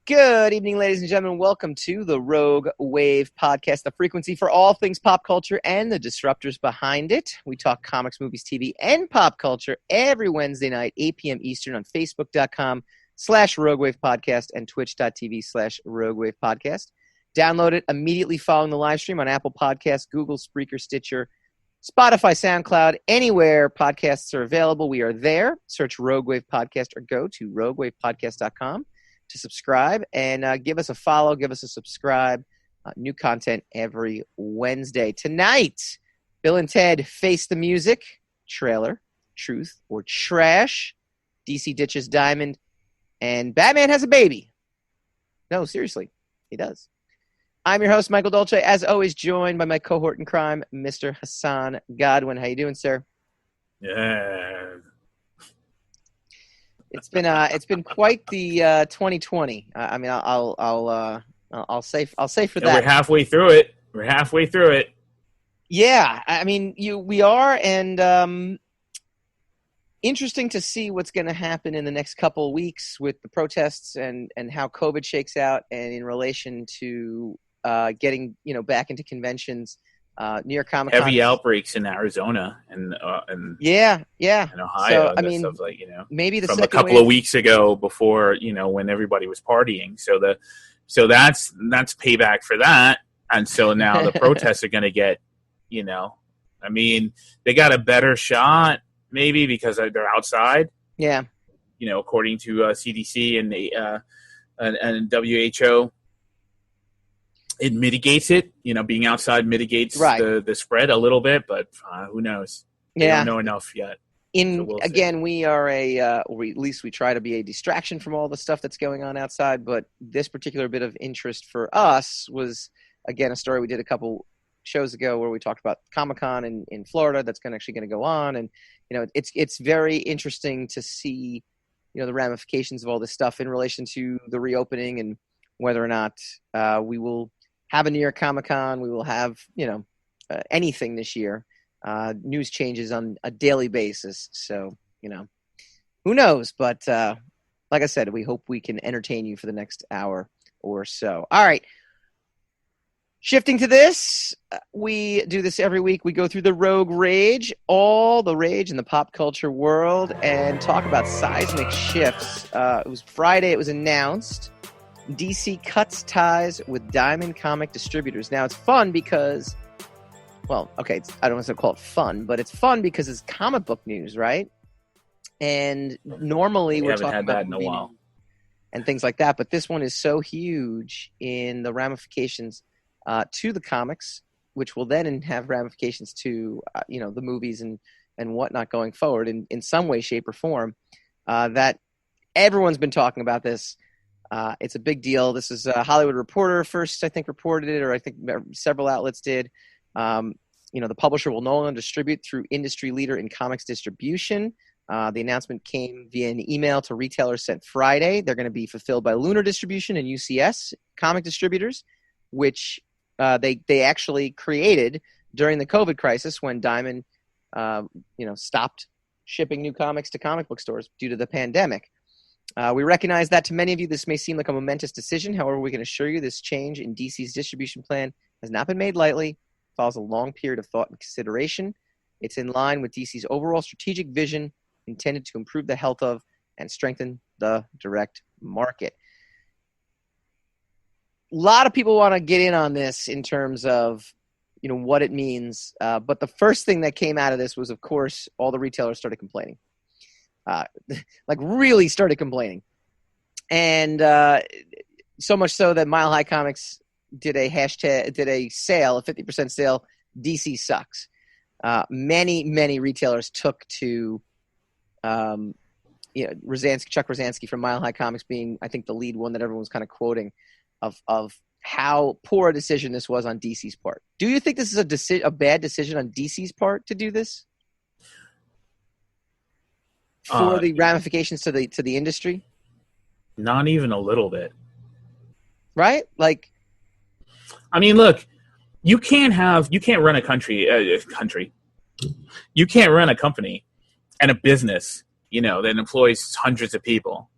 Good evening, ladies and gentlemen. Welcome to the Rogue Wave podcast, the frequency for all things pop culture and the disruptors behind it. We talk comics, movies, TV, and pop culture every Wednesday night, 8 p.m. Eastern on Facebook.com/Rogue Wave Podcast and Twitch.tv/Rogue Wave Podcast. Download it immediately following the live stream on Apple Podcasts, Google, Spreaker, Stitcher, Spotify, SoundCloud, anywhere podcasts are available. We are there. Search Rogue Wave Podcast or go to roguewavepodcast.com to subscribe and give us a follow, give us a subscribe. New content every Wednesday. Tonight, Bill and Ted Face the Music, trailer, truth or trash, DC ditches Diamond, and Batman has a baby. No, seriously, he does. I'm your host, Michael Dolce, as always, joined by my cohort in crime, Mr. Hassan Godwin. How you doing, sir? Yeah. It's been quite the 2020. I mean, I'll say for that. We're halfway through it. Yeah, I mean, we are, and interesting to see what's going to happen in the next couple of weeks with the protests and how COVID shakes out, and in relation to getting back into conventions. New York Comic Con. Heavy outbreaks in Arizona and yeah, and Ohio. So, and I mean, stuff maybe the from second a couple wave of weeks ago before when everybody was partying. So that's payback for that. And so now the protests are going to get, I mean, they got a better shot maybe because they're outside. Yeah. According to CDC and the and WHO. It mitigates it, being outside mitigates the spread a little bit, but who knows? We don't know enough yet. We are at least we try to be a distraction from all the stuff that's going on outside, but this particular bit of interest for us was, again, a story we did a couple shows ago where we talked about Comic-Con in Florida that's actually going to go on, and it's very interesting to see the ramifications of all this stuff in relation to the reopening and whether or not we will have a New York Comic-Con. We will have, anything this year. News changes on a daily basis. So, who knows? But like I said, we hope we can entertain you for the next hour or so. All right. Shifting to this, we do this every week. We go through the Rogue Rage, all the rage in the pop culture world, and talk about seismic shifts. It was Friday. It was announced. DC cuts ties with Diamond Comic Distributors. Now, it's fun because, I don't want to call it fun, but it's fun because it's comic book news, right? And normally we're talking about that in a while and things like that, but this one is so huge in the ramifications to the comics, which will then have ramifications to the movies and whatnot going forward in some way, shape, or form. That everyone's been talking about this. It's a big deal. This is a Hollywood Reporter first, I think, reported it, or I think several outlets did. The publisher will no longer distribute through industry leader in comics distribution. The announcement came via an email to retailers sent Friday. They're going to be fulfilled by Lunar Distribution and UCS comic distributors, which they actually created during the COVID crisis when Diamond, stopped shipping new comics to comic book stores due to the pandemic. We recognize that to many of you, this may seem like a momentous decision. However, we can assure you this change in DC's distribution plan has not been made lightly. It follows a long period of thought and consideration. It's in line with DC's overall strategic vision intended to improve the health of and strengthen the direct market. A lot of people want to get in on this in terms of what it means. But the first thing that came out of this was, of course, all the retailers started complaining. Really started complaining. And so much so that Mile High Comics did a sale, a 50% sale, DC sucks. Many retailers took to Chuck Rosansky from Mile High Comics being, I think, the lead one that everyone was kind of quoting of how poor a decision this was on DC's part. Do you think this is a bad decision on DC's part to do this? For the ramifications to the industry? Not even a little bit. Right? I mean, look, you can't run a country. You can't run a company and a business, that employs hundreds of people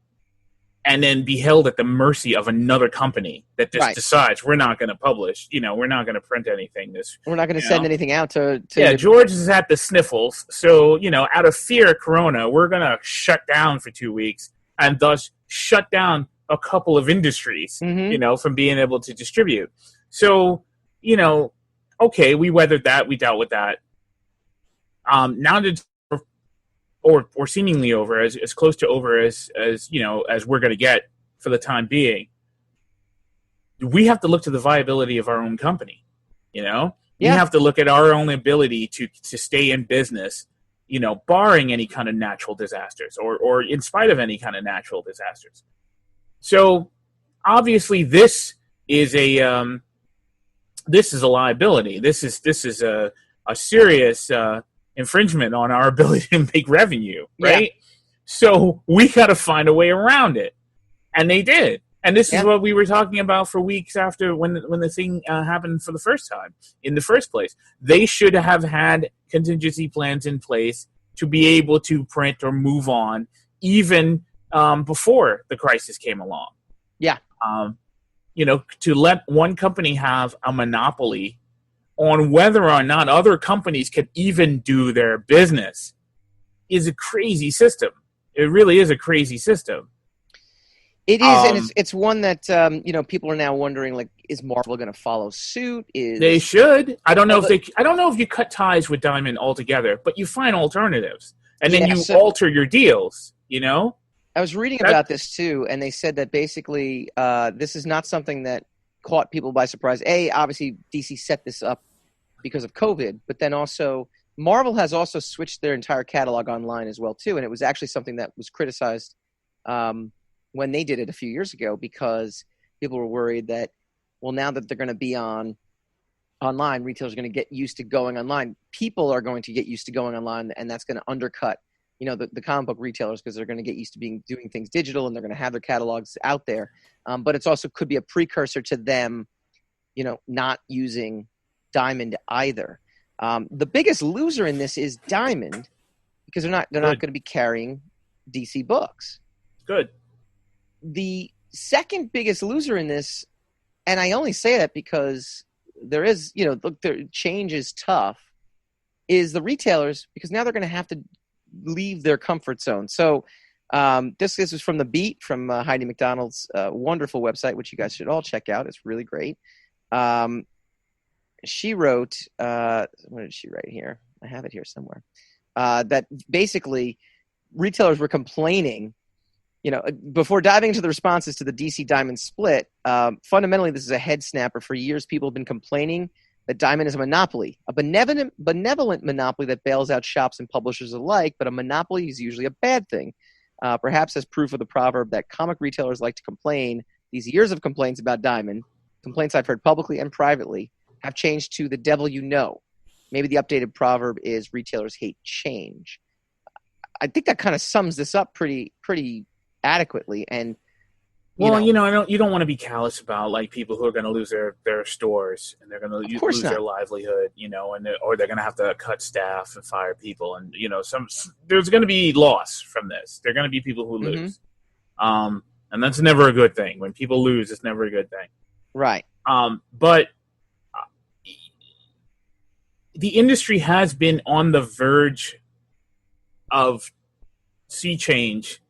and then be held at the mercy of another company that just Right. decides we're not going to publish, we're not going to print anything. We're not going to send anything out to. Yeah, George is at the sniffles, so out of fear of Corona, we're going to shut down for 2 weeks, and thus shut down a couple of industries, from being able to distribute. So, okay, we weathered that, we dealt with that. Now that or seemingly over, as close to over as we're going to get for the time being, we have to look to the viability of our own company. We have to look at our own ability to stay in business, barring any kind of natural disasters or in spite of any kind of natural disasters. So obviously this is a liability. This is a serious infringement on our ability to make revenue, right? Yeah. So we got to find a way around it, and they did. And this is what we were talking about for weeks after when the thing happened for the first time in the first place. They should have had contingency plans in place to be able to print or move on even before the crisis came along. Yeah. To let one company have a monopoly on whether or not other companies could even do their business is a crazy system. It really is a crazy system. It is, and it's one that people are now wondering, like, is Marvel going to follow suit? They should. I don't know if you cut ties with Diamond altogether, but you find alternatives, and then you alter your deals. I was reading about this too, and they said that basically this is not something that caught people by surprise. Obviously DC set this up because of COVID, but then also Marvel has also switched their entire catalog online as well too, and it was actually something that was criticized when they did it a few years ago, because people were worried that, well, now that they're going to be online, retailers are going to get used to going online. People are going to get used to going online, and that's going to undercut, the comic book retailers, because they're going to get used to doing things digital, and they're going to have their catalogs out there. But it's also could be a precursor to them, not using Diamond either. The biggest loser in this is Diamond, because they're not going to be carrying DC books. Good. The second biggest loser in this, and I only say that because there is, the change is tough, is the retailers, because now they're going to have to leave their comfort zone. So this is from The Beat, from Heidi McDonald's wonderful website, which you guys should all check out. It's really great. She wrote, what did she write here? I have it here somewhere. That basically retailers were complaining, before diving into the responses to the DC Diamond split, fundamentally this is a head snapper. For years, people have been complaining that Diamond is a monopoly, a benevolent monopoly that bails out shops and publishers alike, but a monopoly is usually a bad thing. Perhaps as proof of the proverb that comic retailers like to complain, these years of complaints about Diamond, complaints I've heard publicly and privately, have changed to the devil you know. Maybe the updated proverb is retailers hate change. I think that kind of sums this up pretty adequately. And you don't want to be callous about like people who are going to lose their stores, and they're going to lose their livelihood, or they're going to have to cut staff and fire people, and there's going to be loss from this. There are going to be people who lose, and that's never a good thing. When people lose, it's never a good thing, right? But the industry has been on the verge of sea change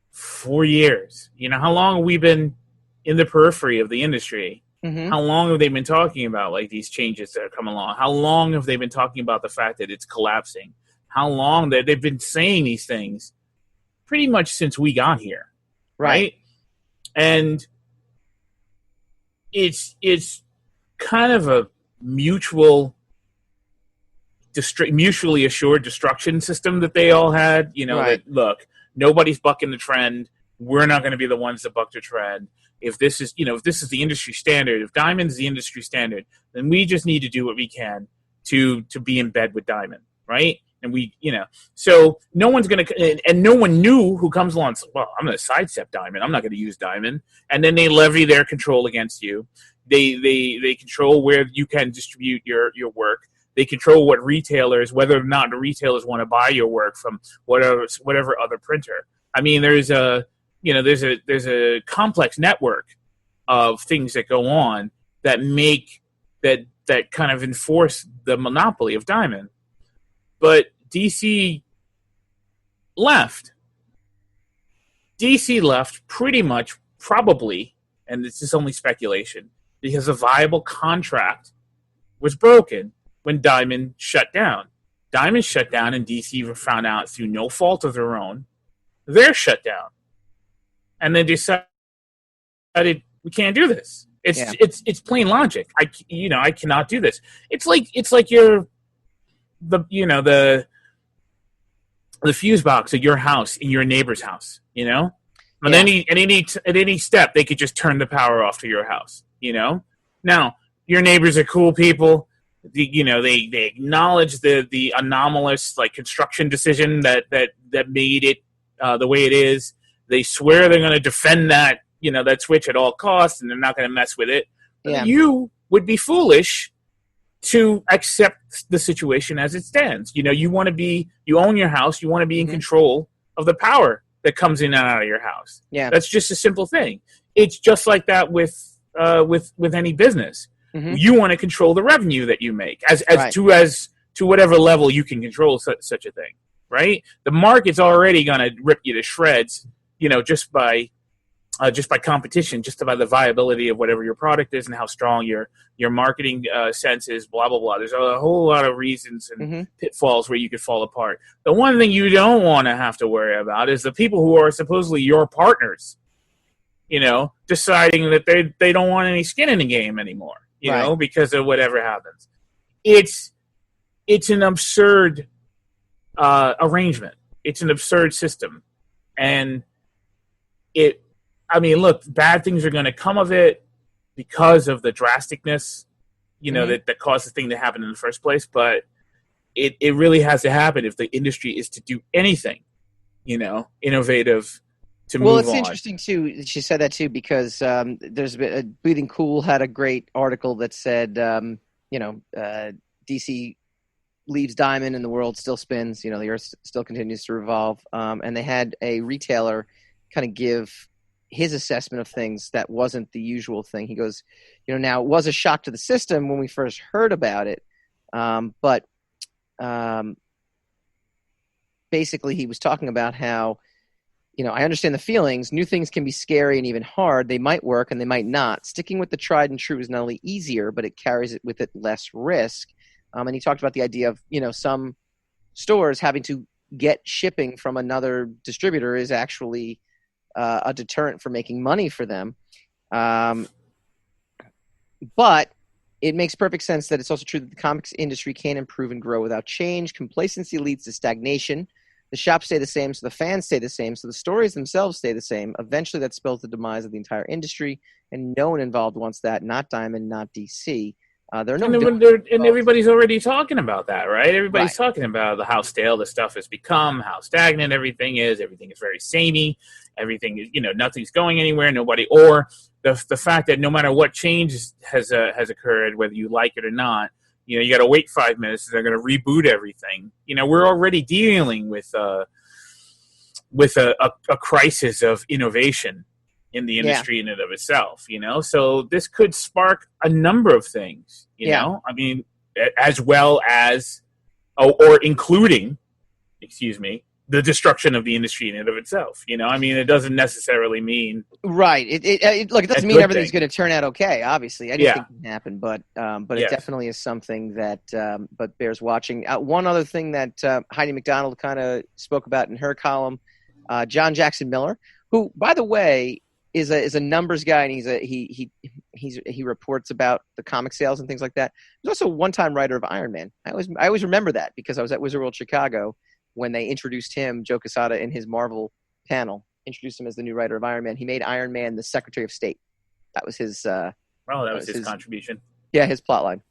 for years. How long have we been in the periphery of the industry? Mm-hmm. How long have they been talking about like these changes that are coming along? How long have they been talking about the fact that it's collapsing? How long that they've been saying these things? Pretty much since we got here, right? And it's kind of a mutually assured destruction system that they all had. That look, nobody's bucking the trend. We're not going to be the ones that buck the trend. If this is the industry standard, if Diamond's the industry standard, then we just need to do what we can to be in bed with Diamond, right? And so no one's going to, and no one new who comes along, well, I'm going to sidestep Diamond. I'm not going to use Diamond. And then they levy their control against you. They control where you can distribute your work. They control what retailers, whether or not the retailers want to buy your work from whatever other printer. I mean, there's there's a complex network of things that go on that make that kind of enforce the monopoly of Diamond. But DC left. DC left pretty much probably, and this is only speculation, because a viable contract was broken when Diamond shut down. Diamond shut down, and DC found out through no fault of their own, they're shut down. And they decided, we can't do this. It's plain logic. I cannot do this. It's like the fuse box at your house in your neighbor's house, At any step they could just turn the power off to your house, Now, your neighbors are cool people. They acknowledge the anomalous construction decision that made it the way it is. They swear they're going to defend that switch at all costs, and they're not going to mess with it. Yeah. You would be foolish to accept the situation as it stands. You own your house. You want to be in control of the power that comes in and out of your house. Yeah, that's just a simple thing. It's just like that with any business. Mm-hmm. You want to control the revenue that you make as to whatever level you can control such a thing, right? The market's already going to rip you to shreds, just by competition, just by the viability of whatever your product is and how strong your marketing sense is, blah, blah, blah. There's a whole lot of reasons and pitfalls where you could fall apart. The one thing you don't want to have to worry about is the people who are supposedly your partners, deciding that they don't want any skin in the game anymore, because of whatever happens. It's an absurd arrangement. It's an absurd system. And look, bad things are going to come of it because of the drasticness, that caused the thing to happen in the first place. But it really has to happen if the industry is to do anything, innovative to move on. Well, it's interesting, too. She said that, too, because there's Bleeding Cool had a great article that said, DC leaves Diamond and the world still spins. The Earth still continues to revolve. And they had a retailer kind of give his assessment of things that wasn't the usual thing. He goes, now it was a shock to the system when we first heard about it. But basically he was talking about how, I understand the feelings. New things can be scary and even hard. They might work and they might not. Sticking with the tried and true is not only easier, but it carries it with it less risk. And he talked about the idea of, some stores having to get shipping from another distributor is actually a deterrent for making money for them. But it makes perfect sense that it's also true that the comics industry can't improve and grow without change. Complacency leads to stagnation. The shops stay the same, so the fans stay the same, so the stories themselves stay the same. Eventually that spells the demise of the entire industry, and no one involved wants that, not Diamond, not DC. Everybody's already talking about that, right? Everybody's talking about how stale the stuff has become, how stagnant everything is. Everything is very samey. Everything is, nothing's going anywhere. Or the fact that no matter what change has occurred, whether you like it or not, you got to wait 5 minutes. They're going to reboot everything. We're already dealing with a crisis of innovation in the industry in and of itself, so this could spark a number of things, as well as, or including, the destruction of the industry in and of itself. It doesn't necessarily mean right. It doesn't mean everything's going to turn out okay. Obviously, anything can happen, but it definitely is something that but bears watching. One other thing that Heidi McDonald kind of spoke about in her column, John Jackson Miller, who, by the way, is a numbers guy, and he reports about the comic sales and things like that. He's also a one-time writer of Iron Man. I always remember that because I was at Wizard World Chicago when they introduced him, Joe Quesada, in his Marvel panel, introduced him as the new writer of Iron Man. He made Iron Man the Secretary of State. That was his. That was his contribution. Yeah, his plotline.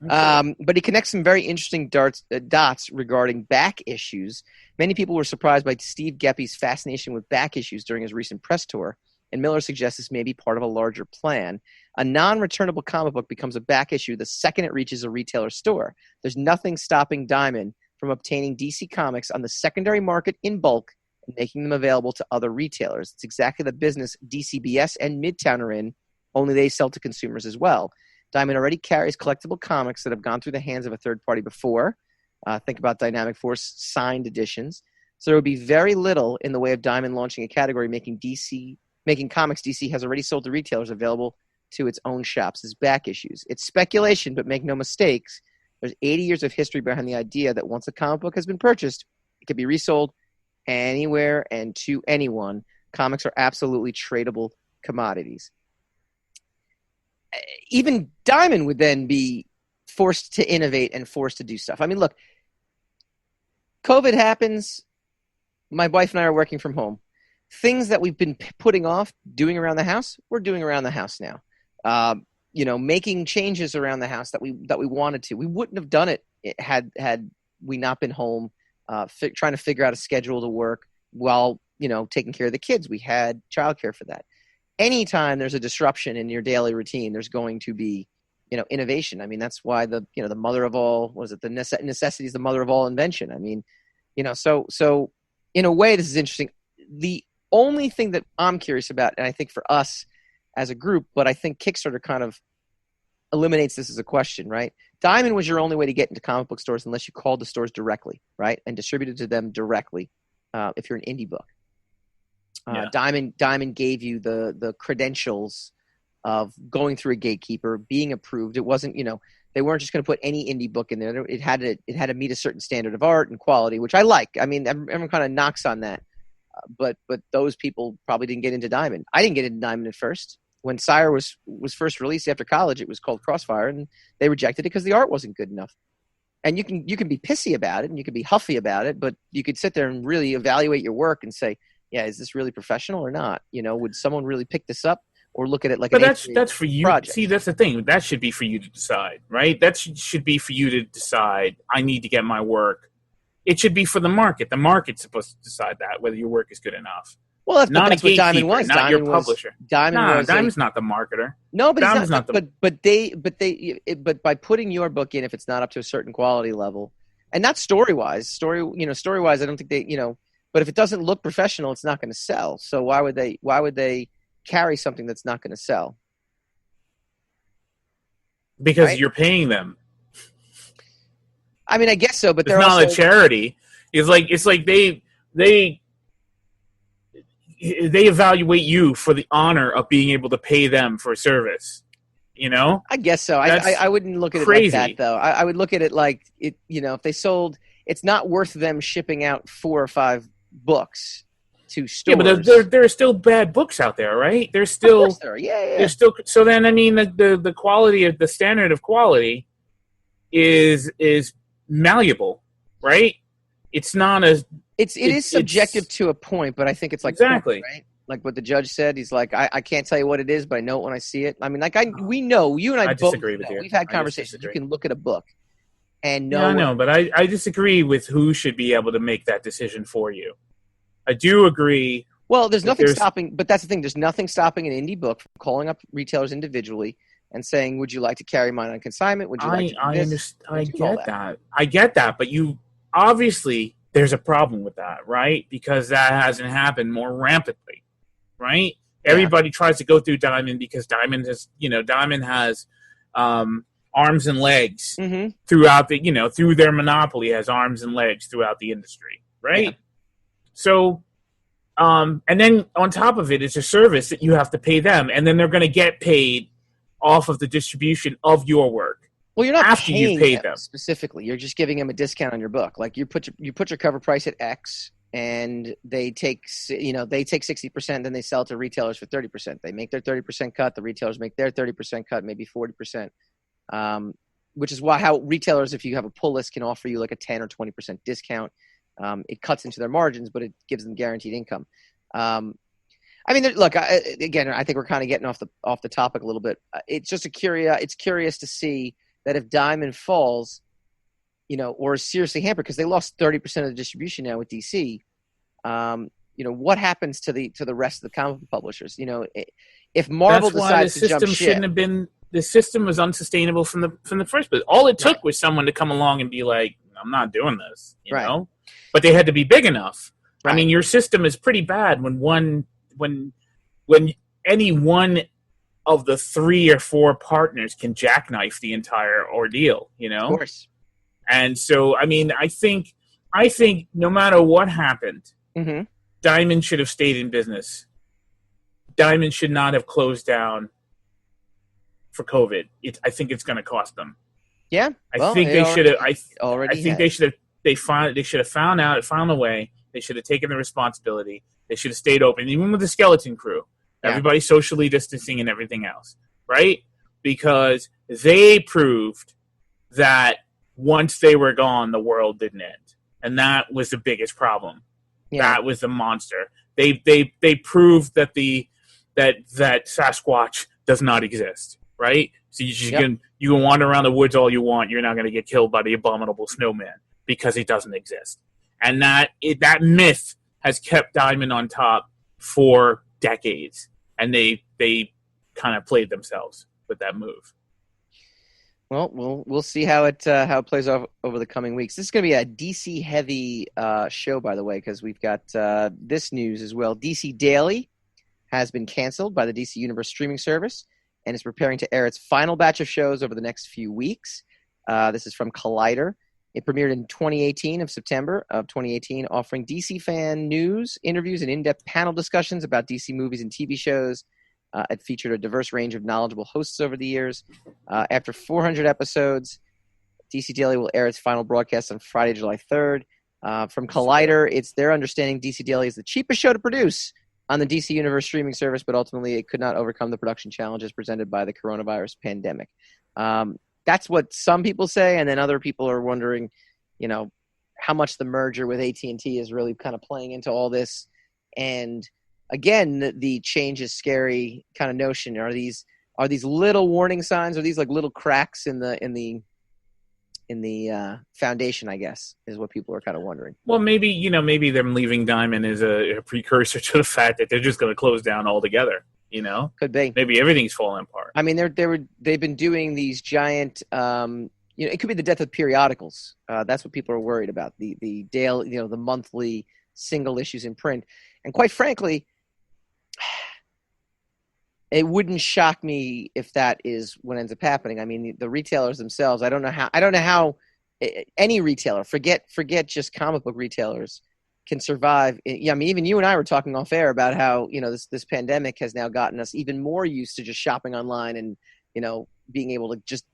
Okay. But he connects some very interesting dots regarding back issues. Many people were surprised by Steve Geppe's fascination with back issues during his recent press tour. And Miller suggests this may be part of a larger plan. A non-returnable comic book becomes a back issue the second it reaches a retailer store. There's nothing stopping Diamond from obtaining DC Comics on the secondary market in bulk and making them available to other retailers. It's exactly the business DCBS and Midtown are in, only they sell to consumers as well. Diamond already carries collectible comics that have gone through the hands of a third party before. Think about Dynamic Force signed editions. So there would be very little in the way of Diamond launching a category making comics DC has already sold to retailers available to its own shops as back issues. It's speculation, but make no mistakes. There's 80 years of history behind the idea that once a comic book has been purchased, it can be resold anywhere and to anyone. Comics are absolutely tradable commodities. Even Diamond would then be forced to innovate and forced to do stuff. I mean, look, COVID happens. My wife and I are working from home. Things that we've been putting off doing around the house, we're doing around the house now. Making changes around the house that we wanted to. We wouldn't have done it had we not been home, trying to figure out a schedule to work while taking care of the kids. We had childcare for that. Anytime there's a disruption in your daily routine, there's going to be innovation. I mean, that's why the mother of all, the necessity is the mother of all invention. I mean, so in a way, this is interesting. The only thing that I'm curious about, and I think for us as a group, but I think Kickstarter kind of eliminates this as a question, right? Diamond was your only way to get into comic book stores unless you called the stores directly, right? And distributed to them directly if you're an indie book. Diamond gave you the credentials of going through a gatekeeper, being approved. It wasn't, they weren't just going to put any indie book in there. It had to meet a certain standard of art and quality, which I like. I mean, everyone kind of knocks on that. But those people probably didn't get into Diamond. I didn't get into Diamond at first. When Sire was first released after college, it was called Crossfire, and they rejected it because the art wasn't good enough. And you can be pissy about it, and you can be huffy about it, but you could sit there and really evaluate your work and say, yeah, is this really professional or not? Would someone really pick this up or look at it like? But that's for you. Project? See, that's the thing. That should be for you to decide, right? That should be for you to decide. I need to get my work. It should be for the market. The market's supposed to decide that whether your work is good enough. Well, that's what Diamond was. Not Diamond your publisher. Diamond's not the marketer. No, but Diamond's not the. But by putting your book in, if it's not up to a certain quality level, and not story wise, I don't think they, But if it doesn't look professional, it's not going to sell. So why would they carry something that's not going to sell? Because you're paying them. I mean, I guess so, but it's not a charity. It's like they evaluate you for the honor of being able to pay them for a service. I guess so. I wouldn't look at it like that, though. I would look at it like it. If they sold, it's not worth them shipping out 4 or 5 books to stores. Yeah, but there are still bad books out there, right? There's still, There's still. So then, I mean, the quality of the standard of quality is malleable, right? It's not as it is subjective to a point, but I think it's like exactly right. Like what the judge said, he's like, I can't tell you what it is, but I know it when I see it. I mean, we know you and I both disagree with you. We've had conversations. You can look at a book and know. Yeah, I know, but I disagree with who should be able to make that decision for you. I do agree. Well, there's nothing stopping, but that's the thing. There's nothing stopping an indie book from calling up retailers individually and saying, "Would you like to carry mine on consignment? Would you like to do this?" I get that, but you obviously there's a problem with that, right? Because that hasn't happened more rampantly, right? Yeah. Everybody tries to go through Diamond because Diamond has arms and legs throughout the through their monopoly has arms and legs throughout the industry, right? Yeah. So, and then on top of it, it's a service that you have to pay them, and then they're going to get paid off of the distribution of your work. Well, you're not after you pay them specifically. You're just giving them a discount on your book. Like you put your cover price at X, and they take 60%, then they sell it to retailers for 30%. They make their 30% cut. The retailers make their 30% cut, maybe 40%. Which is how retailers, if you have a pull list, can offer you like a 10 or 20% discount. It cuts into their margins, but it gives them guaranteed income. I mean, look, again, I think we're kind of getting off the topic a little bit. It's just it's curious to see that if Diamond falls, or is seriously hampered because they lost 30% of the distribution now with DC. What happens to the rest of the comic book publishers? If Marvel decides to jump ship, the system was unsustainable from the first place. All it took was someone to come along and be like, "I'm not doing this," you know. But they had to be big enough. I mean, your system is pretty bad when any one of the 3 or 4 partners can jackknife the entire ordeal, you know? Of course. And so, I mean, I think no matter what happened, Mm-hmm. Diamond should have stayed in business. Diamond should not have closed down for COVID. I think it's going to cost them. Yeah. I think they should have. They should have found a way. They should have taken the responsibility. They should have stayed open, even with the skeleton crew. Yeah. Everybody socially distancing and everything else, right? Because they proved that once they were gone, the world didn't end, and that was the biggest problem. Yeah. That was the monster. They proved that that Sasquatch does not exist, right? So you can wander around the woods all you want. You're not going to get killed by the abominable snowman because he doesn't exist. And that myth has kept Diamond on top for decades, and they kind of played themselves with that move. Well, we'll see how it plays off over the coming weeks. This is going to be a DC heavy show, by the way, because we've got this news as well. DC Daily has been canceled by the DC Universe streaming service and is preparing to air its final batch of shows over the next few weeks. This is from Collider. It premiered in 2018 of September of 2018, offering DC fan news, interviews, and in-depth panel discussions about DC movies and TV shows. It featured a diverse range of knowledgeable hosts over the years. After 400 episodes, DC Daily will air its final broadcast on Friday, July 3rd. From Collider, it's their understanding DC Daily is the cheapest show to produce on the DC Universe streaming service, but ultimately it could not overcome the production challenges presented by the coronavirus pandemic. That's what some people say, and then other people are wondering, how much the merger with AT&T is really kind of playing into all this. And again, the change is scary kind of notion. Are these little warning signs? Are these like little cracks in the foundation, I guess, is what people are kind of wondering. Well, maybe them leaving Diamond is a precursor to the fact that they're just going to close down altogether. Could be. Maybe everything's falling apart. I mean, they've been doing these giant. It could be the death of periodicals. That's what people are worried about. The daily, the monthly single issues in print, and quite frankly, it wouldn't shock me if that is what ends up happening. I mean, the retailers themselves. I don't know how any retailer, forget just comic book retailers, can survive. Yeah, I mean, even you and I were talking off air about how this pandemic has now gotten us even more used to just shopping online and being able to just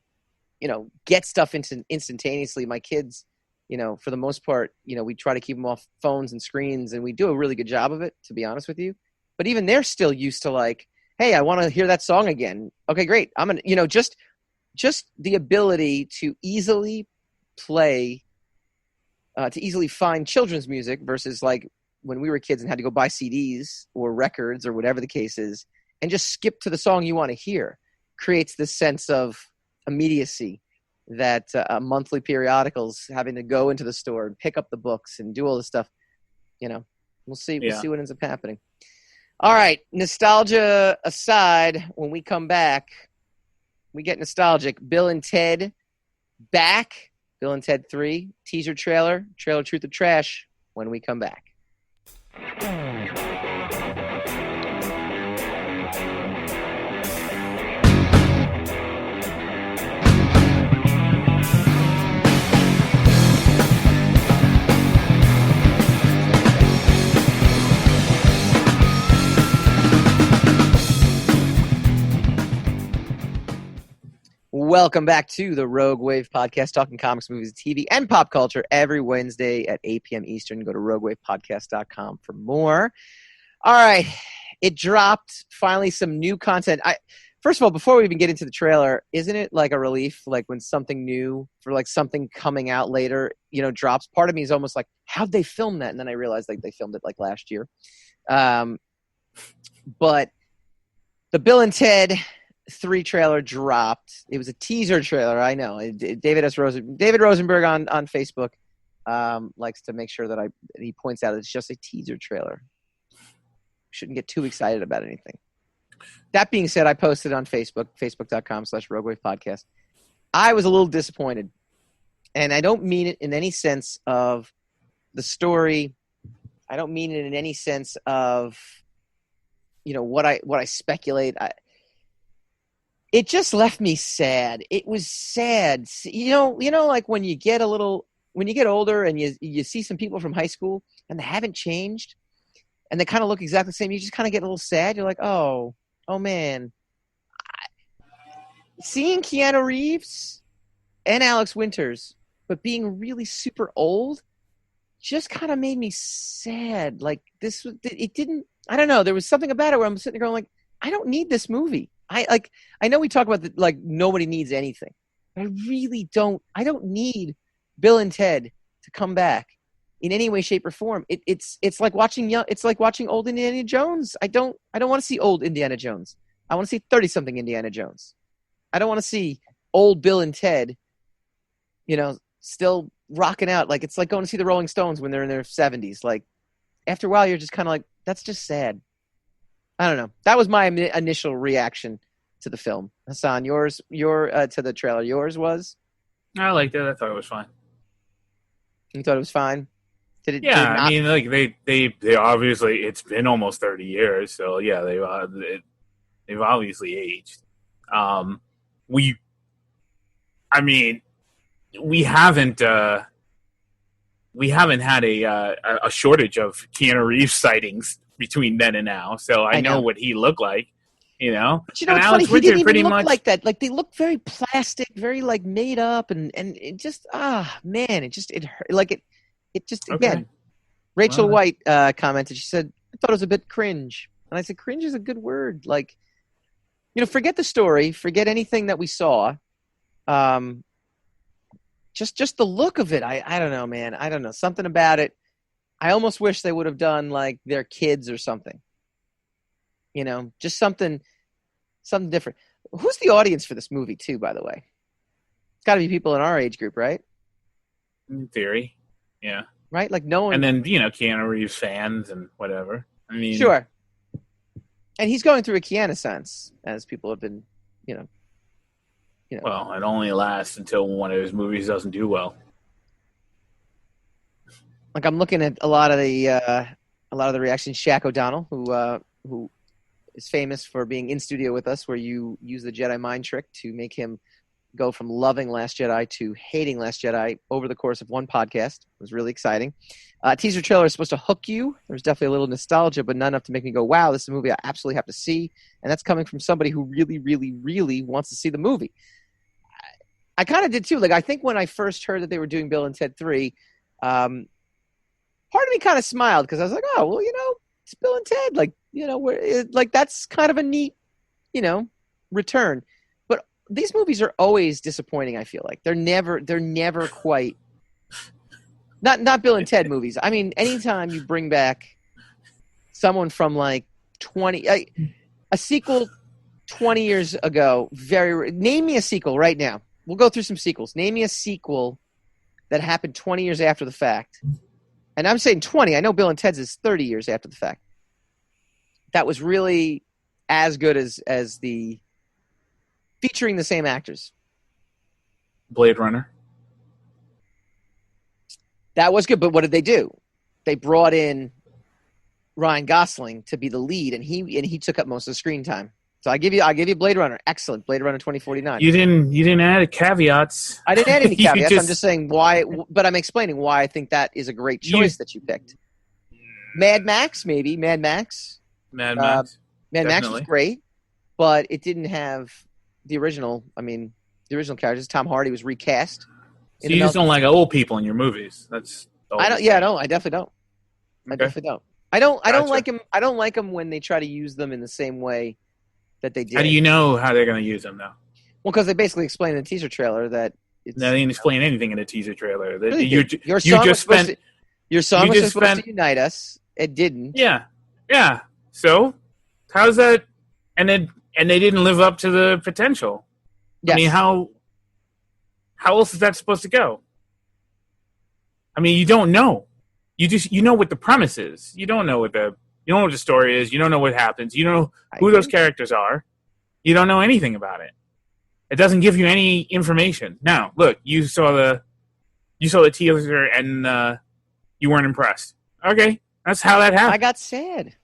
get stuff instantaneously. My kids, for the most part, we try to keep them off phones and screens, and we do a really good job of it, to be honest with you. But even they're still used to like, hey, I want to hear that song again. Okay, great. I'm gonna, just the ability to easily play, to easily find children's music versus like when we were kids and had to go buy CDs or records or whatever the case is, and just skip to the song you want to hear, creates this sense of immediacy that monthly periodicals, having to go into the store and pick up the books and do all this stuff, we'll see. We'll see what ends up happening. All right, nostalgia aside, when we come back, we get nostalgic. Bill and Ted back. Bill and Ted 3, teaser trailer, Truth or Trash, when we come back. Welcome back to the Rogue Wave podcast, talking comics, movies, TV, and pop culture every Wednesday at 8 p.m. Eastern. Go to roguewavepodcast.com for more. All right. It dropped finally some new content. First of all, before we even get into the trailer, isn't it like a relief, like when something new for like something coming out later, drops? Part of me is almost like, how'd they film that? And then I realized like they filmed it like last year. But the Bill and Ted 3 trailer dropped. It was a teaser trailer. I know. David Rosenberg on Facebook likes to make sure that he points out it's just a teaser trailer. Shouldn't get too excited about anything. That being said, I posted on Facebook, facebook.com/RogueWavePodcast. I was a little disappointed. And I don't mean it in any sense of the story. I don't mean it in any sense of, what I speculate. It just left me sad. It was sad. Like when you get older and you see some people from high school and they haven't changed and they kind of look exactly the same, you just kind of get a little sad. You're like, oh man. Seeing Keanu Reeves and Alex Winters, but being really super old, just kind of made me sad. Like it didn't. I don't know. There was something about it where I'm sitting there going, like, I don't need this movie. I know we talk about nobody needs anything. I really don't. I don't need Bill and Ted to come back in any way, shape, or form. It's like watching It's like watching old Indiana Jones. I don't want to see old Indiana Jones. I want to see 30-something Indiana Jones. I don't want to see old Bill and Ted, still rocking out. Like, it's like going to see the Rolling Stones when they're in their 70s. Like, after a while, you're just kind of like, that's just sad. I don't know. That was my initial reaction to the film. Hassan, your to the trailer. Yours was? I liked it. I thought it was fine. You thought it was fine? Did it? Yeah, I mean, like they obviously, it's been almost 30 years, so yeah, they've obviously aged. We haven't had a shortage of Keanu Reeves sightings between then and now, so I know what he looked like, But it's funny, he didn't even look like that. Like, they look very plastic, very like made up, and it just man, it hurt. Like it just okay. Again. Rachel White commented. She said, "I thought it was a bit cringe," and I said, "Cringe is a good word. Like, forget the story, forget anything that we saw. Just the look of it. I don't know, man. I don't know. Something about it. I almost wish they would have done like their kids or something. Just something different. Who's the audience for this movie too, by the way? It's got to be people in our age group, right? In theory, yeah. Right? Like no one. And then, Keanu Reeves fans and whatever. I mean, sure. And he's going through a Keanu-sance, as people have been, Well, it only lasts until one of his movies doesn't do well. Like, I'm looking at a lot of the reactions. Shaq O'Donnell, who is famous for being in studio with us, where you use the Jedi mind trick to make him go from loving Last Jedi to hating Last Jedi over the course of one podcast. It was really exciting. Teaser trailer is supposed to hook you. There's definitely a little nostalgia, but not enough to make me go, wow, this is a movie I absolutely have to see. And that's coming from somebody who really, really, really wants to see the movie. I kind of did too. Like, I think when I first heard that they were doing Bill and Ted 3, part of me kind of smiled because I was like, oh, well, it's Bill and Ted. Like, that's kind of a neat, return. But these movies are always disappointing, I feel like. They're never quite not Bill and Ted movies. I mean, anytime you bring back someone from like 20 a sequel 20 years ago, name me a sequel right now. We'll go through some sequels. Name me a sequel that happened 20 years after the fact. And I'm saying 20. I know Bill and Ted's is 30 years after the fact. That was really as good as the featuring the same actors. Blade Runner. That was good, but what did they do? They brought in Ryan Gosling to be the lead, and he took up most of the screen time. So I give you Blade Runner. Excellent. Blade Runner 2049. You didn't add caveats. I didn't add any caveats. I'm just saying why, but I'm explaining why I think that is a great choice that you picked. Mad Max, maybe. Mad Max. Mad Max was great, but it didn't have the original. I mean, the original characters. Tom Hardy was recast. So you just don't like old people in your movies. That's I don't. Yeah, no, I definitely don't. Okay. I definitely don't. I don't like them. I don't like them when they try to use them in the same way that they did. How do you know how they're going to use them, though? Well, because they basically explained in the teaser trailer that it's... No, they didn't explain anything in the teaser trailer. Really your song was supposed to unite us. It didn't. Yeah. So, how's that? And they didn't live up to the potential. Yes. I mean, how else is that supposed to go? I mean, you don't know. You know what the premise is. You don't know what the story is. You don't know what happens. You don't know who those characters are. You don't know anything about it. It doesn't give you any information. Now, look, you saw the teaser and you weren't impressed. Okay, That's how that happened. I got sad.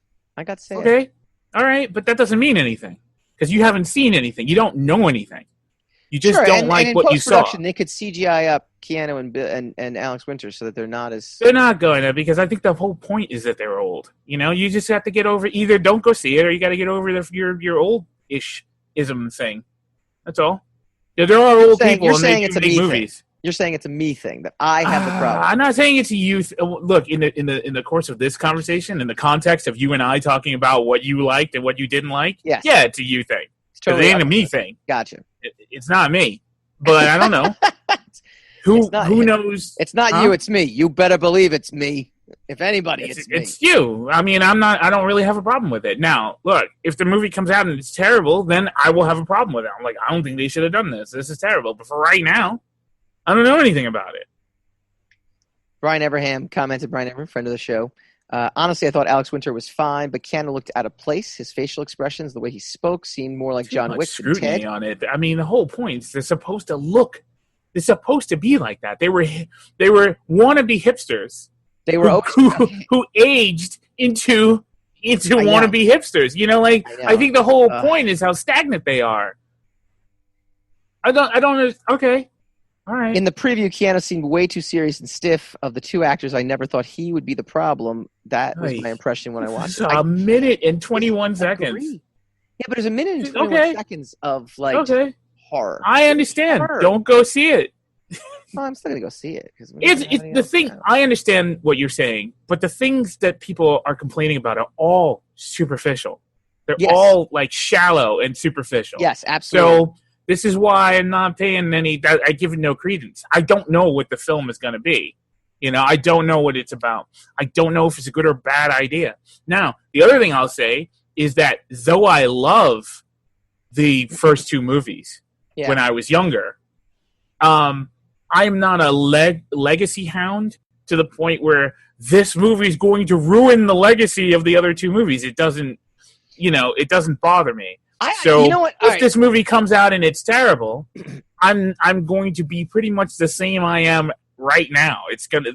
Okay. All right. But that doesn't mean anything because you haven't seen anything. You don't know anything. You just don't like what you saw. They could CGI up Keanu and Alex Winter so that they're not as... They're not going to, because I think the whole point is that they're old. You know, you just have to get over, either don't go see it or you got to get over your old-ish ism thing. That's all. There are old people and they do make movies. You're saying it's a me thing, that I have the problem. I'm not saying it's a you. Look, in the course of this conversation, in the context of you and I talking about what you liked and what you didn't like, yes. Yeah, it's a you thing. Totally it ain't a me thing. Gotcha. It's not me, but I don't know. Who knows? It's not you. It's me. You better believe it's me. If anybody, it's me. It's you. I mean, I don't really have a problem with it. Now, look, if the movie comes out and it's terrible, then I will have a problem with it. I'm like, I don't think they should have done this. This is terrible. But for right now, I don't know anything about it. Brian Everham commented. Brian Everham, friend of the show. Honestly, I thought Alex Winter was fine, but Keanu looked out of place. His facial expressions, the way he spoke, seemed more like John Wick than Ted. On it. I mean, the whole point is they're supposed to look. They're supposed to be like that. They were wannabe hipsters. They were who aged into wannabe hipsters. You know, like I think the whole point is how stagnant they are. I don't. Okay. All right. In the preview, Keanu seemed way too serious and stiff. Of the two actors, I never thought he would be the problem. That was my impression when I watched it. A minute and 21 seconds. Yeah, but there's a minute and 21 seconds of horror. I understand. Horror. Don't go see it. Well, I'm still gonna go see it because it's the thing. I understand what you're saying, but the things that people are complaining about are all superficial. They're all like shallow and superficial. Yes, absolutely. So this is why I'm not paying any. I give it no credence. I don't know what the film is going to be. You know, I don't know what it's about. I don't know if it's a good or bad idea. Now, the other thing I'll say is that though I love the first two movies when I was younger, I'm not a legacy hound to the point where this movie is going to ruin the legacy of the other two movies. It doesn't, it doesn't bother me. If this movie comes out and it's terrible, I'm going to be pretty much the same I am right now.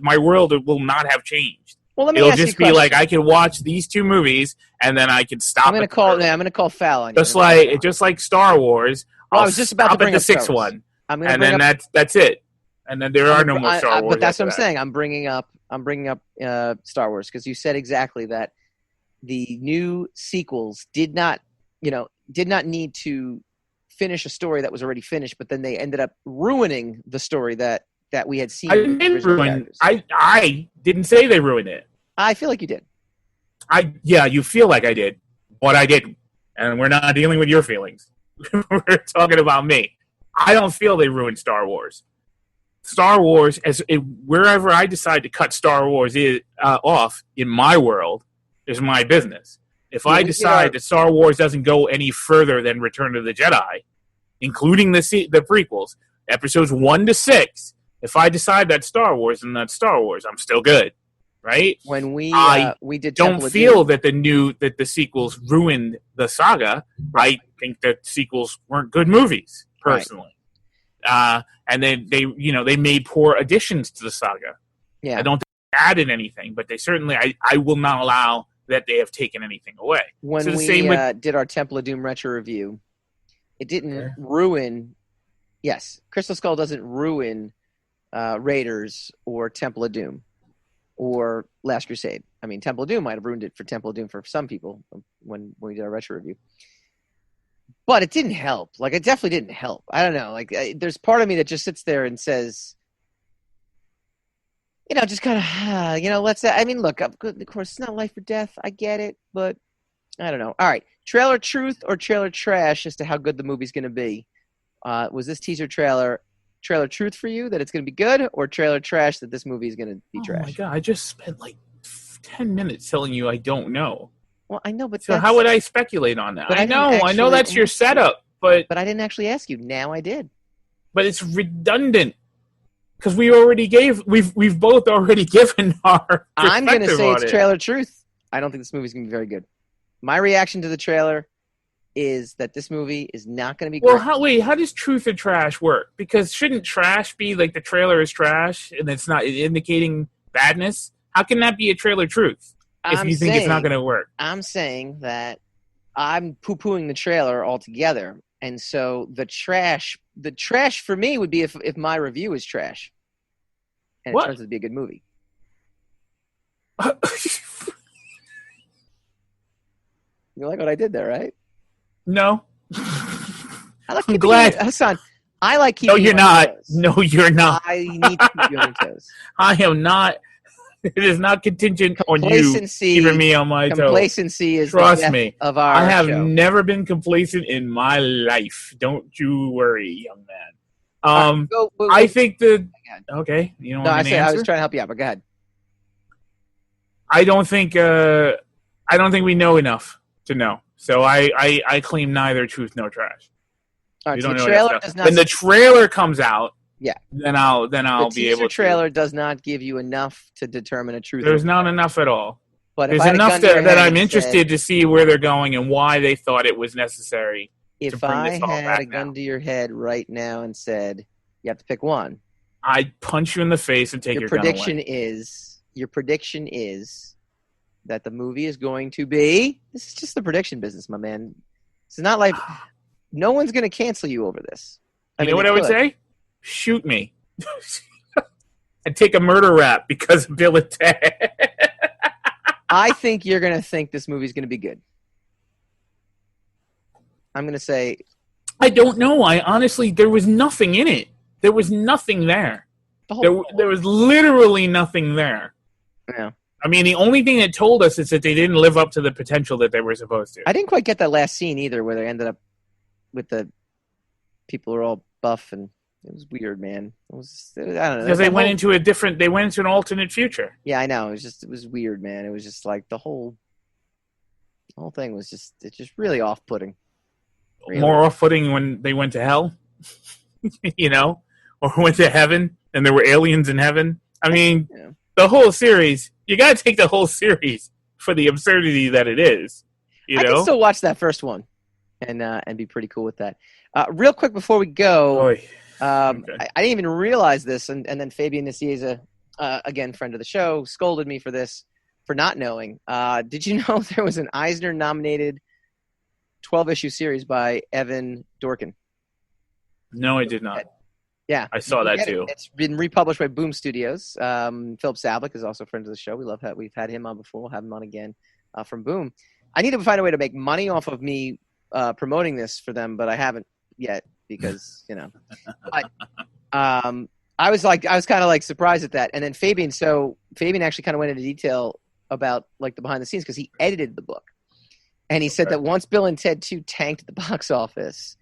My world will not have changed. Well, let me ask you a question. It'll just be like I can watch these two movies and then I can stop. I'm going to call foul on you. Just like Star Wars. I was just about to bring up the sixth one, and then that's it. And then there are no more Star Wars. But that's what I'm saying. I'm bringing up Star Wars because you said exactly that the new sequels did not need to finish a story that was already finished, but then they ended up ruining the story that we had seen. I didn't say they ruined it. I feel like you did. You feel like I did, but I didn't. And we're not dealing with your feelings. We're talking about me. I don't feel they ruined Star Wars. Star Wars, wherever I decide to cut Star Wars off in my world, is my business. If I decide that Star Wars doesn't go any further than Return of the Jedi, including the prequels, episodes 1 to 6, if I decide that's Star Wars, then that's Star Wars. I'm still good, right? When we did, don't feel that the sequels ruined the saga. I think that sequels weren't good movies, personally. Right. And they made poor additions to the saga. Yeah. I don't think they added anything, but they certainly I will not allow that they have taken anything away. When we did our Temple of Doom retro review, it didn't ruin. Yes, Crystal Skull doesn't ruin Raiders or Temple of Doom or Last Crusade. I mean, Temple of Doom might have ruined it for Temple of Doom for some people when we did our retro review. But it didn't help. Like, it definitely didn't help. I don't know. Like, there's part of me that just sits there and says, just kind of, let's say, I mean, look, of course, it's not life or death. I get it, but I don't know. All right. Trailer truth or trailer trash as to how good the movie's going to be. Was this teaser trailer truth for you, that it's going to be good, or trailer trash that this movie is going to be trash? Oh, my God. I just spent like 10 minutes telling you I don't know. Well, I know, but so how would I speculate on that? I know that's your setup, but I didn't actually ask you. Now I did. But it's redundant because we've both already given our. I'm going to say it's trailer truth. I don't think this movie's going to be very good. My reaction to the trailer is that this movie is not going to be great. Well, how does truth and trash work? Because shouldn't trash be like the trailer is trash and it's not indicating badness? How can that be a trailer truth? if you think it's not going to work. I'm saying that I'm poo-pooing the trailer altogether, and so the trash for me would be if my review is trash, and it turns out to be a good movie. You like what I did there, right? No. I'm glad, Hassan. I like keeping. No, you're not. No, you're not. I need to keep you on your toes. I am not. It is not contingent on you keeping me on my toes. Complacency is trust me. Of our I have show. never been complacent in my life. Don't you worry, young man. Go, I think that. Okay, you don't want me to answer? I was trying to help you out, but go ahead. I don't think we know enough to know. So I claim neither truth nor trash. All right, we so don't the know trailer does not. When the trailer comes out, yeah, then I'll be able to. The trailer does not give you enough to determine a truth. There's not enough at all. But there's enough that I'm interested to see where they're going and why they thought it was necessary. If I had a gun to your head right now and said you have to pick one, I'd punch you in the face and take your gun away. Your prediction is that the movie is going to be. This is just the prediction business, my man. It's not like no one's going to cancel you over this. You know what I would say? Shoot me. I'd take a murder rap because of Bill and Ted. I think you're going to think this movie's going to be good. I'm going to say. I don't know. I honestly, there was nothing in it. There was nothing there. There was literally nothing there. Yeah. I mean, the only thing it told us is that they didn't live up to the potential that they were supposed to. I didn't quite get that last scene either, where they ended up with the people who are all buff, and it was weird, man. I don't know. Because they went into an alternate future. Yeah, I know. It was weird, man. It was just like the whole thing was just really off-putting. Really. More off-putting when they went to hell, or went to heaven and there were aliens in heaven. I mean, the whole series. You got to take the whole series for the absurdity that it is. I can still watch that first one and be pretty cool with that. Real quick before we go, okay. I didn't even realize this, and then Fabian Nicieza, again, friend of the show, scolded me for not knowing. Did you know there was an Eisner-nominated 12-issue series by Evan Dorkin? No, I did not. Yeah, I saw that too. It's been republished by Boom Studios. Philip Sablik is also a friend of the show. We've had him on before. We'll have him on again from Boom. I need to find a way to make money off of me promoting this for them, but I haven't yet because But, I was kind of like surprised at that, and then Fabian actually kind of went into detail about like the behind the scenes because he edited the book, and he said that once Bill and Ted 2 tanked at the box office,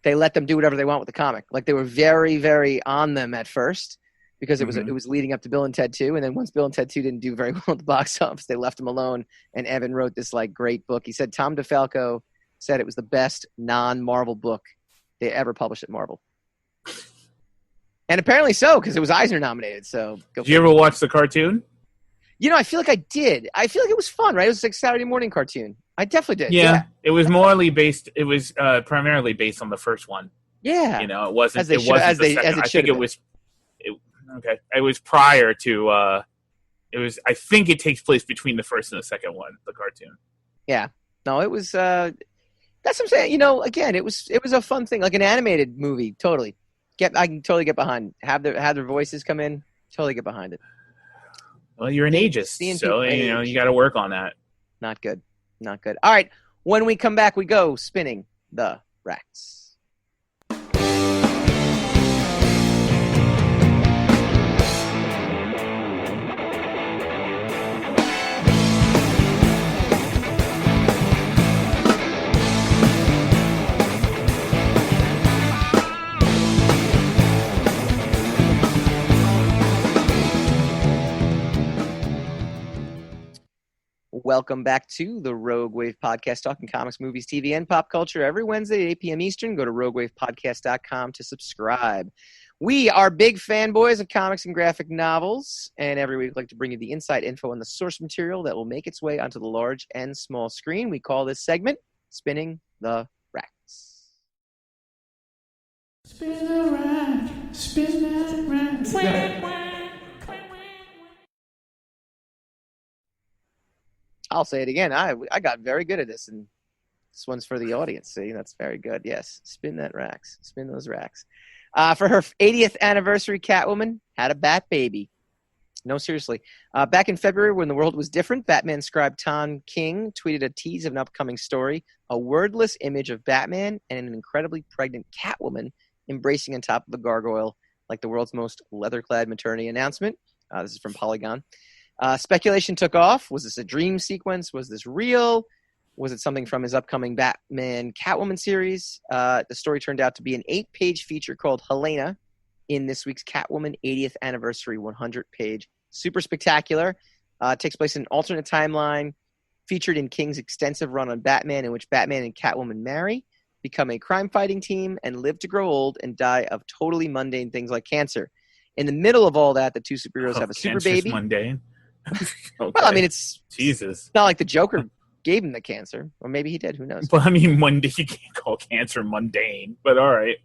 they let them do whatever they want with the comic. Like they were very, very on them at first because it was leading up to Bill and Ted 2, and then once Bill and Ted 2 didn't do very well at the box office, they left him alone. And Evan wrote this like great book. He said Tom DeFalco said it was the best non-Marvel book they ever published at Marvel, and apparently so because it was Eisner nominated. So did you ever watch the cartoon? I feel like I did. I feel like it was fun, right? It was like a Saturday morning cartoon. I definitely did. Yeah. It was based. It was primarily based on the first one. Yeah. It wasn't. It wasn't the second. I think it was. Okay. It was prior to. It was. I think it takes place between the first and the second one. The cartoon. Yeah. No, it was. That's what I'm saying. Again, it was a fun thing, like an animated movie. Totally. I can totally get behind. Have their voices come in. Totally get behind it. Well, you're an ageist, so you got to work on that. Not good. Not good. All right. When we come back, we go spinning the racks. Welcome back to the Rogue Wave Podcast, talking comics, movies, TV, and pop culture every Wednesday at 8 p.m. Eastern. Go to roguewavepodcast.com to subscribe. We are big fanboys of comics and graphic novels, and every week we like to bring you the inside info and the source material that will make its way onto the large and small screen. We call this segment Spinning the Racks. Spin the rack, spin that rack. I'll say it again. I got very good at this, and this one's for the audience. See, that's very good. Yes, spin that racks. Spin those racks. For her 80th anniversary, Catwoman had a bat baby. No, seriously. Back in February, when the world was different, Batman scribe Tom King tweeted a tease of an upcoming story, a wordless image of Batman and an incredibly pregnant Catwoman embracing on top of a gargoyle, like the world's most leather-clad maternity announcement. This is from Polygon. Speculation took off. Was this a dream sequence? Was this real? Was it something from his upcoming Batman Catwoman series? The story turned out to be an 8-page feature called Helena in this week's Catwoman 80th anniversary 100-page. Super spectacular. Takes place in an alternate timeline, featured in King's extensive run on Batman, in which Batman and Catwoman marry, become a crime-fighting team, and live to grow old and die of totally mundane things like cancer. In the middle of all that, the two superheroes have a super baby. Mundane. Okay. Well, I mean, it's Jesus. not like the Joker gave him the cancer, or maybe he did. Who knows? Well, I mean, mundane. You can't call cancer mundane, but all right.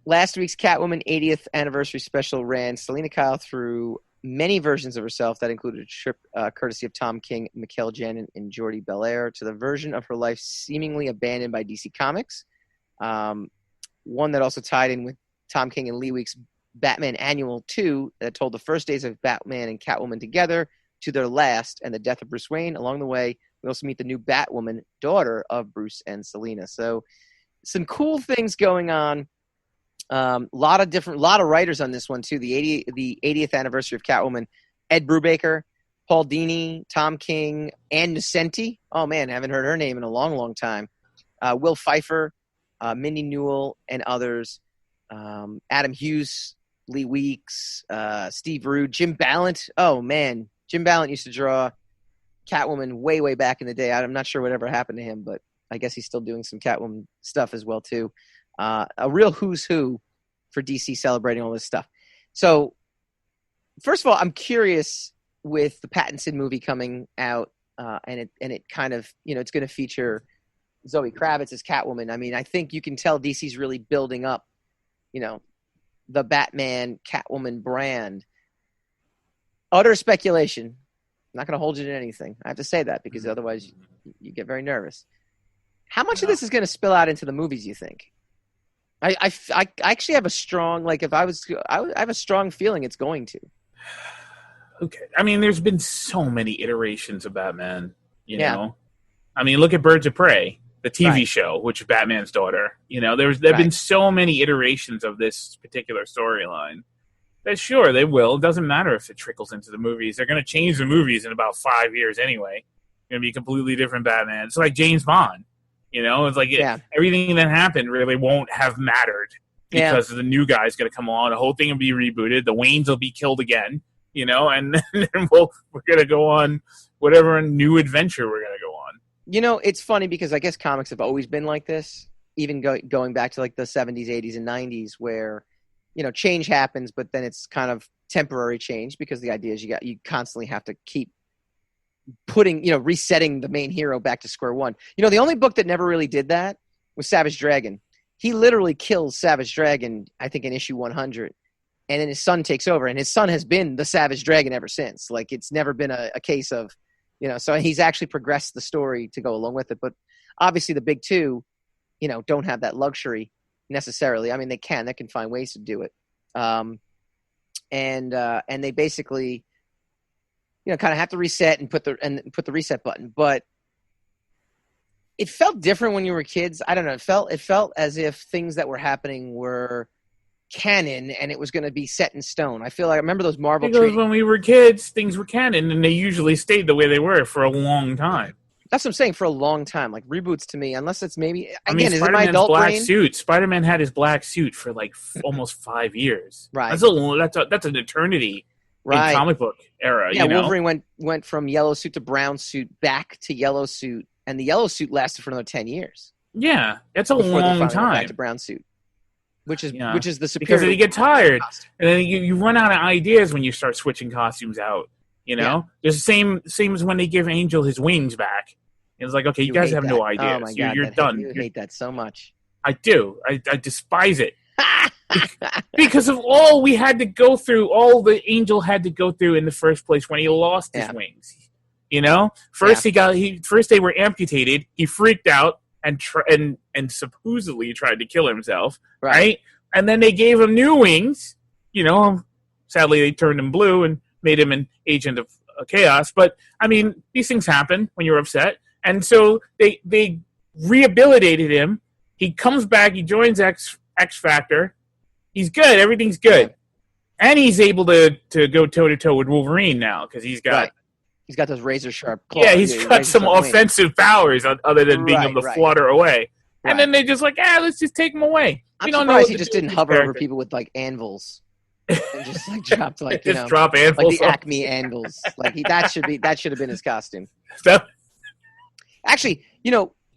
Last week's Catwoman 80th anniversary special ran Selena Kyle through many versions of herself that included a trip courtesy of Tom King, Mikhail Janin, and Jordi Belair to the version of her life seemingly abandoned by DC Comics. One that also tied in with Tom King and Lee Week's Batman Annual 2 that told the first days of Batman and Catwoman together to their last and the death of Bruce Wayne. Along the way, we also meet the new Batwoman, daughter of Bruce and Selena. So some cool things going on. Lot of writers on this one too. The 80th anniversary of Catwoman, Ed Brubaker, Paul Dini, Tom King, Ann Nocenti. Oh man, haven't heard her name in a long, long time. Will Pfeiffer, Mindy Newell, and others. Adam Hughes, Lee Weeks, Steve Rude, Jim Ballant. Oh man, Jim Ballant used to draw Catwoman way, way back in the day. I'm not sure whatever happened to him, but I guess he's still doing some Catwoman stuff as well too. A real who's who for DC celebrating all this stuff. So, first of all, I'm curious with the Pattinson movie coming out, and it kind of, it's going to feature Zoe Kravitz as Catwoman. I mean, I think you can tell DC's really building up, the Batman Catwoman brand. Utter speculation. I'm not going to hold you to anything. I have to say that because otherwise you get very nervous. How much of this is going to spill out into the movies, you think? I actually have a strong, I have a strong feeling it's going to. Okay. I mean, there's been so many iterations of Batman, you know? I mean, look at Birds of Prey, the TV show, which is Batman's daughter. There've been so many iterations of this particular storyline. That sure, they will. It doesn't matter if it trickles into the movies. They're going to change the movies in about 5 years anyway. It's going to be a completely different Batman. It's like James Bond. It's like everything that happened really won't have mattered because the new guy's going to come on. The whole thing will be rebooted. The Waynes will be killed again, and then we're going to go on whatever new adventure we're going to go on. It's funny because I guess comics have always been like this, even going back to like the 70s, 80s, and 90s where, change happens, but then it's kind of temporary change because the idea is you constantly have to keep putting, resetting the main hero back to square one. The only book that never really did that was Savage Dragon. He literally kills Savage Dragon, I think, in issue 100, and then his son takes over, and his son has been the Savage Dragon ever since. Like, it's never been a case of, so he's actually progressed the story to go along with it. But obviously the big two, don't have that luxury necessarily. I mean, they can find ways to do it. And they basically, kind of have to reset and put the reset button. But it felt different when you were kids. I don't know. It felt as if things that were happening were canon and it was going to be set in stone. I remember those Marvel. Because when we were kids, things were canon and they usually stayed the way they were for a long time. That's what I'm saying, for a long time. Like reboots to me, unless it's maybe is it my adult brain? Suit. Spider-Man had his black suit for like almost 5 years. Right. That's an eternity in comic book era. Yeah, Wolverine went from yellow suit to brown suit back to yellow suit, and the yellow suit lasted for another 10 years. Yeah, that's a long time. Back to brown suit, which is the superior. Because then you get tired, and then you run out of ideas when you start switching costumes out. Just the same as when they give Angel his wings back. It's like, okay, you guys have no ideas. Oh my God, you're done. You hate that so much. I do. I despise it. Because of all we had to go through, all the Angel had to go through in the first place when he lost his wings. You know, first first they were amputated. He freaked out and supposedly tried to kill himself, right? And then they gave him new wings. You know, sadly they turned him blue and made him an agent of chaos. But I mean, these things happen when you're upset, and so they rehabilitated him. He comes back. He joins X Factor. He's good. Everything's good, and he's able to go toe to toe with Wolverine now because he's got. He's got those razor sharp claws. Yeah, he's got some offensive powers other than being able to flutter away. And then they just like, let's just take him away. I'm surprised he just didn't hover over people with like anvils and just like dropped like drop anvils, like the Acme anvils. Like that should have been his costume. Actually,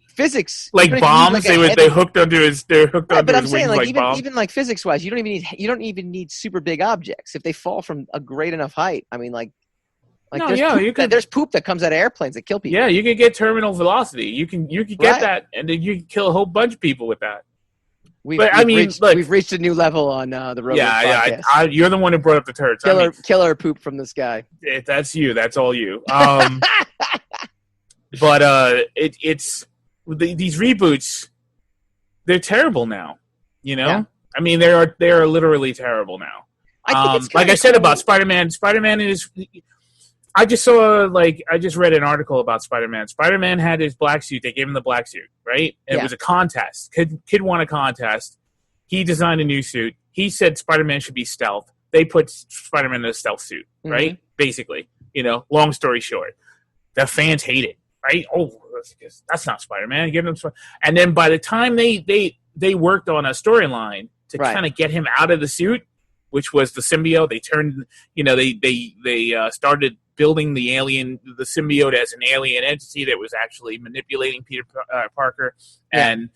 physics like bombs. They hooked onto his. They're hooked onto his wings like bombs. Even like physics wise, you don't even need super big objects if they fall from a great enough height. I mean, there's poop that comes out of airplanes that kill people. Yeah, you could get terminal velocity. You can get that, and then you can kill a whole bunch of people with that. We've reached a new level on the road. Yeah. You're the one who brought up the turds. Killer poop from the sky. That's you. That's all you. But it's these reboots. They're terrible now. Yeah. I mean, they are literally terrible now. I think it's like I said about Spider-Man. Spider-Man is. I just read an article about Spider-Man. Spider-Man had his black suit. They gave him the black suit, right? And it was a contest. Kid won a contest. He designed a new suit. He said Spider-Man should be stealth. They put Spider-Man in a stealth suit, right? Basically, long story short. The fans hate it, right? Oh, that's not Spider-Man. Give him and then by the time they worked on a storyline to kind of get him out of the suit, which was the symbiote, they turned, they started building the symbiote as an alien entity that was actually manipulating Peter Parker and,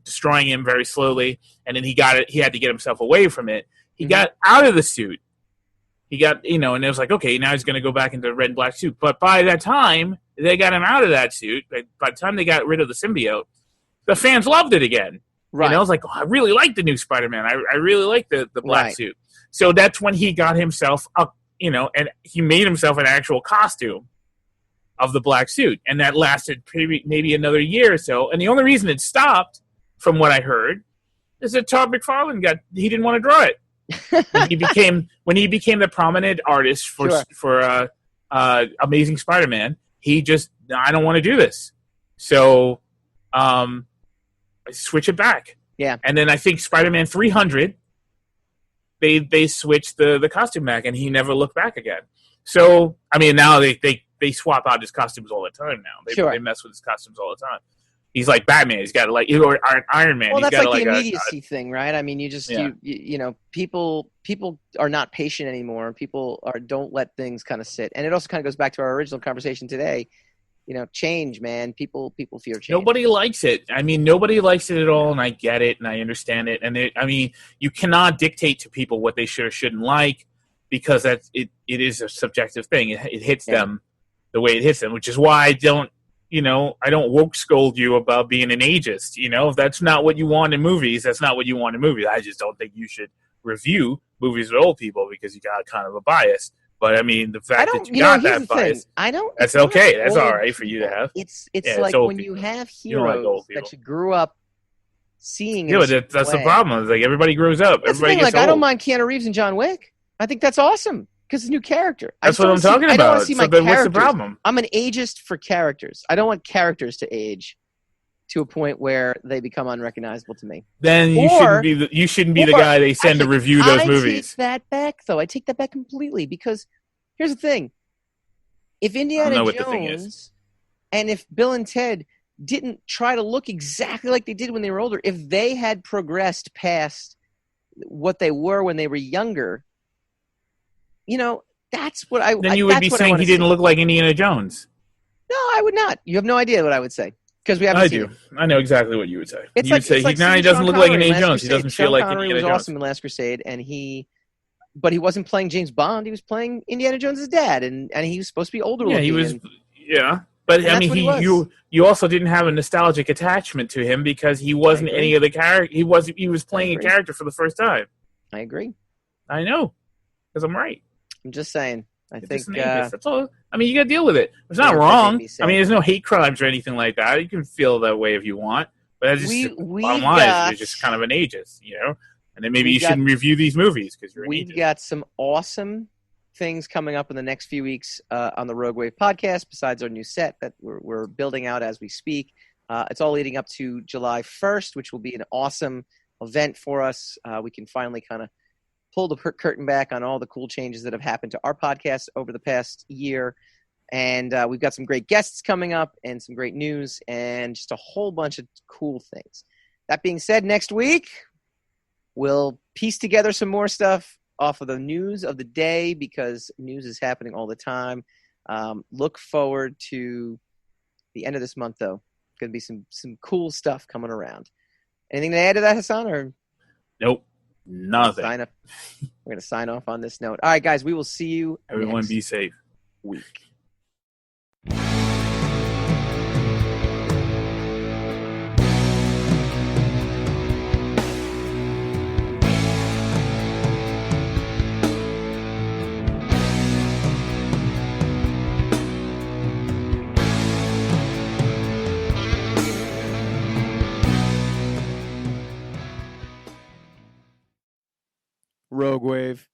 destroying him very slowly. And then he had to get himself away from it. He got out of the suit. He got, and it was like, okay, now he's going to go back into the red and black suit. But by that time, they got him out of that suit. By the time they got rid of the symbiote, the fans loved it again. Right. I was like, I really like the new Spider-Man. I really like the black suit. So that's when he got himself up, and he made himself an actual costume of the black suit. And that lasted maybe another year or so. And the only reason it stopped, from what I heard, is that Todd McFarlane he didn't want to draw it. when he became the prominent artist for Amazing Spider-Man, I don't want to do this. So switch it back. Yeah. And then I think Spider-Man 300, they switched the costume back, and he never looked back again. So, I mean, now they swap out his costumes all the time now. They mess with his costumes all the time. He's like Batman. He's got or Iron Man. Well, he's that's got like the immediacy thing, right? I mean, people are not patient anymore. People don't let things kind of sit. And it also kind of goes back to our original conversation today. Change, man. People fear change. Nobody likes it. I mean, nobody likes it at all, and I get it, and I understand it. And you cannot dictate to people what they should or shouldn't like, because it is a subjective thing. It hits them the way it hits them, which is why I don't woke scold you about being an ageist. If that's not what you want in movies, that's not what you want in movies. I just don't think you should review movies with old people because you got kind of a bias. But I mean, the fact that you got that bias, that's okay. That's all right for you to have. It's like when you have heroes that you grew up seeing. Yeah, but that's the problem. It's like everybody grows up. That's everybody gets old. I don't mind Keanu Reeves and John Wick. I think that's awesome because it's a new character. That's what I'm talking about. I don't want to see my characters. What's the problem? I'm an ageist for characters. I don't want characters to age to a point where they become unrecognizable to me. Then you shouldn't be the guy they send to review those movies. I take that back, though. I take that back completely because here's the thing: if Indiana Jones and if Bill and Ted didn't try to look exactly like they did when they were older, if they had progressed past what they were when they were younger, that's what I. Then you would be saying he didn't look like Indiana Jones. No, I would not. You have no idea what I would say. Because we haven't seen him. I know exactly what you would say. It's you would say he doesn't look like Indiana Jones. He doesn't feel like Indiana Jones. Sean Connery was awesome in Last Crusade, but he wasn't playing James Bond. He was playing Indiana Jones' dad, and he was supposed to be older. Yeah, he was. But I mean, you also didn't have a nostalgic attachment to him because he wasn't any of the character. He was playing a character for the first time. I agree. I know, because I'm right. I'm just saying. I think that's all. I mean, you got to deal with it. It's not Words that wrong. made me sad. I mean, there's no hate crimes or anything like that. You can feel that way if you want, but that's just bottom line. You're just kind of an ageist, you know. And then maybe you shouldn't review these movies because you're an ageist. We've got some awesome things coming up in the next few weeks on the Rogue Wave podcast. Besides our new set that we're building out as we speak, it's all leading up to July 1st, which will be an awesome event for us. We can finally kind of pull the curtain back on all the cool changes that have happened to our podcast over the past year. And we've got some great guests coming up and some great news and just a whole bunch of cool things. That being said, next week, we'll piece together some more stuff off of the news of the day because news is happening all the time. Look forward to the end of this month, though. Going to be some cool stuff coming around. Anything to add to that, Hassan? Or nope. Nothing. We're going to sign off on this note. All right, guys, we will see you Everyone next be safe. week. Rogue Wave.